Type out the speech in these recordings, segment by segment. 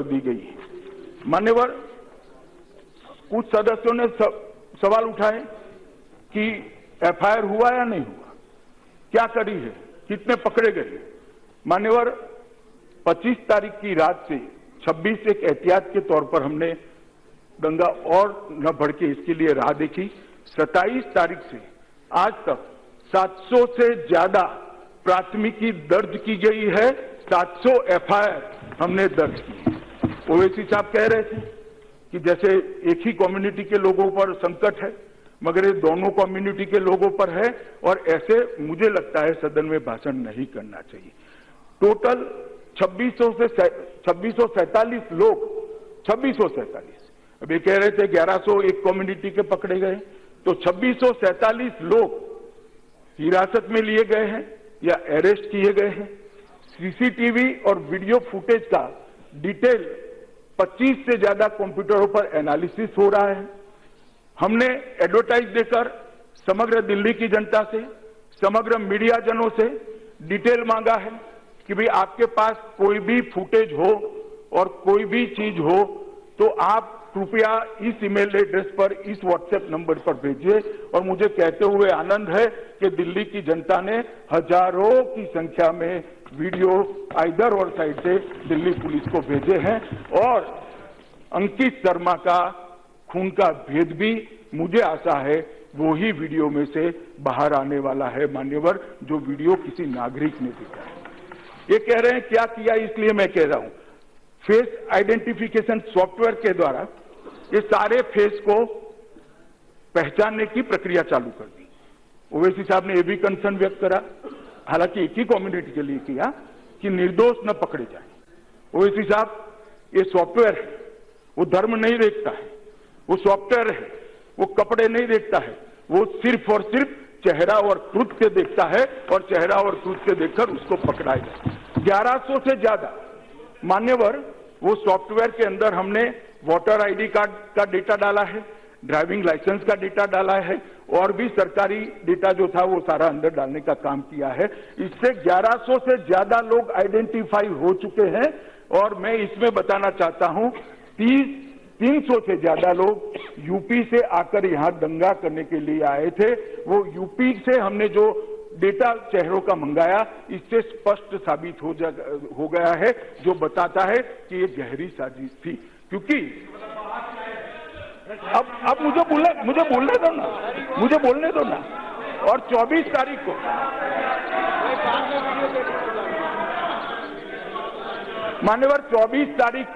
दी गई है। मान्यवर, कुछ सदस्यों ने सवाल उठाए कि एफआईआर हुआ या नहीं हुआ, क्या करी है, कितने पकड़े गए। मान्यवर, 25 तारीख की रात से 26 एक एहतियात के तौर पर हमने दंगा और न भड़के इसके लिए राह देखी। 27 तारीख से आज तक 700 से ज्यादा प्राथमिकी दर्ज की गई है, 700 एफआईआर हमने दर्ज की। ओवैसी साहब कह रहे थे कि जैसे एक ही कम्युनिटी के लोगों पर संकट है, मगर ये दोनों कम्युनिटी के लोगों पर है, और ऐसे मुझे लगता है सदन में भाषण नहीं करना चाहिए। टोटल 2647 लोग, 2647, अब ये कह रहे थे 1100 एक कम्युनिटी के पकड़े गए, तो 2647 लोग हिरासत में लिए गए हैं या अरेस्ट किए गए हैं। सीसीटीवी और वीडियो फुटेज का डिटेल 25 से ज्यादा कंप्यूटरों पर एनालिसिस हो रहा है। हमने एडवर्टाइज देकर समग्र दिल्ली की जनता से, समग्र मीडिया जनों से डिटेल मांगा है कि भाई आपके पास कोई भी फुटेज हो और कोई भी चीज हो तो आप कृपया इस ईमेल एड्रेस पर, इस व्हाट्सएप नंबर पर भेजिए। और मुझे कहते हुए आनंद है कि दिल्ली की जनता ने हजारों की संख्या में वीडियो इधर और साइड से दिल्ली पुलिस को भेजे हैं, और अंकित शर्मा का खून का भेद भी मुझे आशा है वो ही वीडियो में से बाहर आने वाला है। मान्यवर, जो वीडियो किसी नागरिक ने देखा है। ये कह रहे हैं क्या किया, इसलिए मैं कह रहा हूं, फेस आइडेंटिफिकेशन सॉफ्टवेयर के द्वारा ये सारे फेस को पहचानने की प्रक्रिया चालू कर दी। ओवैसी साहब ने यह भी कंसर्न व्यक्त करा, हालांकि एक ही कम्युनिटी के लिए किया, कि निर्दोष न पकड़े जाए। ओवैसी साहब, ये सॉफ्टवेयर है, वो धर्म नहीं देखता है, वो सॉफ्टवेयर है, वो कपड़े नहीं देखता है, वो सिर्फ और सिर्फ चेहरा और कृत्य देखता है, और चेहरा और कृत्य देखकर उसको पकड़ाएगा। 1100 से ज्यादा। मान्यवर, वो सॉफ्टवेयर के अंदर हमने वोटर आईडी कार्ड का डेटा डाला है, ड्राइविंग लाइसेंस का डेटा डाला है, और भी सरकारी डेटा जो था वो सारा अंदर डालने का काम किया है। इससे 1100 से ज्यादा लोग आइडेंटिफाई हो चुके हैं, और मैं इसमें बताना चाहता हूं 300 से ज्यादा लोग यूपी से आकर यहां दंगा करने के लिए आए थे। वो यूपी से हमने जो डेटा चेहरों का मंगाया, इससे स्पष्ट साबित हो गया है, जो बताता है कि ये गहरी साजिश थी। क्योंकि अब मुझे बोलने दो ना। और 24 तारीख को मान्यवर, 24 तारीख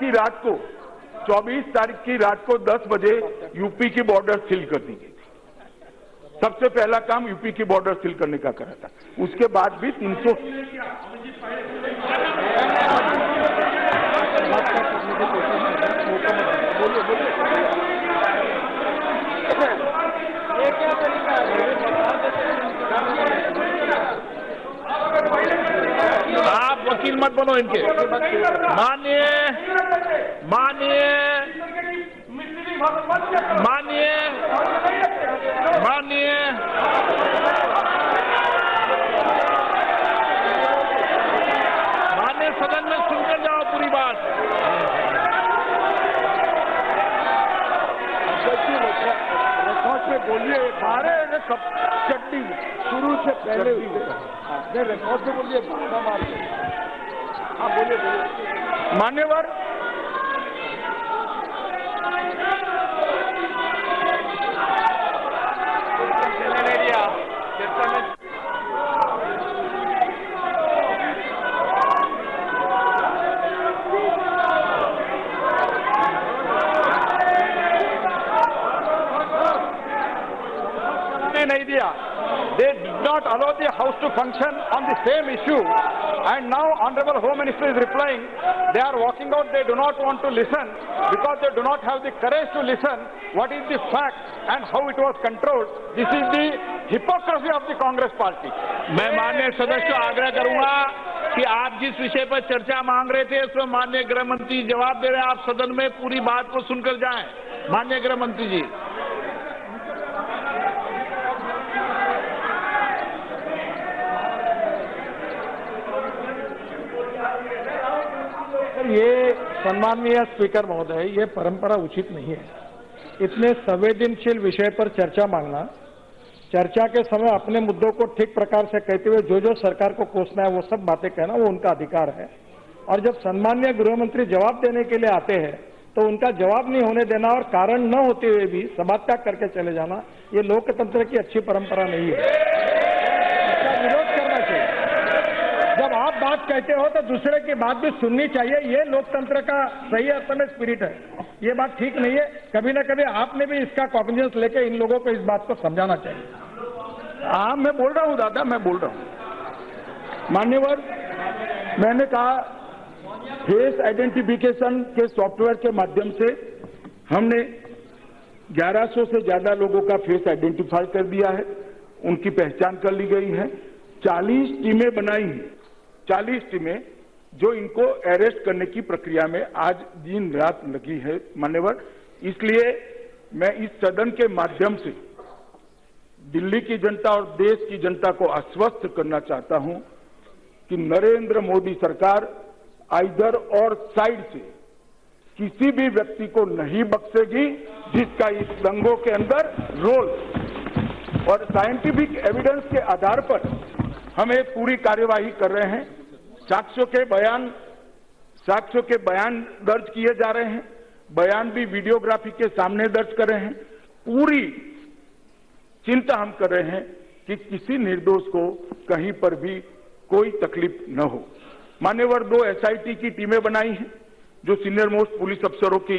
की रात को 10 बजे यूपी की बॉर्डर सील कर दी गई थी। सबसे पहला काम यूपी की बॉर्डर सील करने का करा था। उसके बाद भी 300 आप वकील मत बनो इनके। माननीय सदन में सुनकर जाओ पूरी बात। बोलिए, मारे चट्टी शुरू से पहले रिकॉर्ड से बोलिए, हाँ बोलिए। मान्यवर, नहीं दिया। They did not allow the House to function on the same issue, and now Honorable Home Minister is replying. They are walking out. They do not want to listen because they do not have the courage to listen. What is the fact and how it was controlled? This is the hypocrisy of the Congress Party. मैं माननीय सदस्य को आग्रह करूंगा कि आप जिस विषय पर चर्चा मांग रहे थे उसमें माननीय गृह मंत्री जवाब दे रहे हैं। आप सदन में पूरी बात को सुनकर जाएं। माननीय गृह मंत्री जी। ये सम्माननीय स्पीकर महोदय, ये परंपरा उचित नहीं है। इतने संवेदनशील विषय पर चर्चा मांगना, चर्चा के समय अपने मुद्दों को ठीक प्रकार से कहते हुए जो सरकार को कोसना है वो सब बातें कहना वो उनका अधिकार है। और जब सम्माननीय गृह मंत्री जवाब देने के लिए आते हैं तो उनका जवाब नहीं होने देना और कारण न होते हुए भी सभात्याग करके चले जाना, ये लोकतंत्र की अच्छी परंपरा नहीं है। इसका विरोध करना चाहिए। जब आप बात कहते हो तो दूसरे की बात भी सुननी चाहिए, ये लोकतंत्र का सही अर्थ में स्पिरिट है। ये बात ठीक नहीं है। कभी न कभी आपने भी इसका कॉग्निजेंस लेके इन लोगों को इस बात को समझाना चाहिए। हाँ, मैं बोल रहा हूँ दादा, मैं बोल रहा हूँ। मान्यवर, मैंने कहा फेस आइडेंटिफिकेशन के सॉफ्टवेयर के माध्यम से हमने 1100 से ज्यादा लोगों का फेस आइडेंटिफाई कर दिया है, उनकी पहचान कर ली गई है। 40 टीमें बनाई हैं, 40 टीमें जो इनको अरेस्ट करने की प्रक्रिया में आज दिन रात लगी है मान्यवर। इसलिए मैं इस सदन के माध्यम से दिल्ली की जनता और देश की जनता को आश्वस्त करना चाहता हूं कि नरेंद्र मोदी सरकार आइदर और साइड से किसी भी व्यक्ति को नहीं बख्शेगी जिसका इस दंगों के अंदर रोल, और साइंटिफिक एविडेंस के आधार पर हम एक पूरी कार्यवाही कर रहे हैं। साक्ष्यों के बयान दर्ज किए जा रहे हैं, बयान भी वीडियोग्राफी के सामने दर्ज कर रहे हैं। पूरी चिंता हम कर रहे हैं कि किसी निर्दोष को कहीं पर भी कोई तकलीफ न हो। मान्यवर, 2 SIT की टीमें बनाई हैं जो सीनियर मोस्ट पुलिस अफसरों की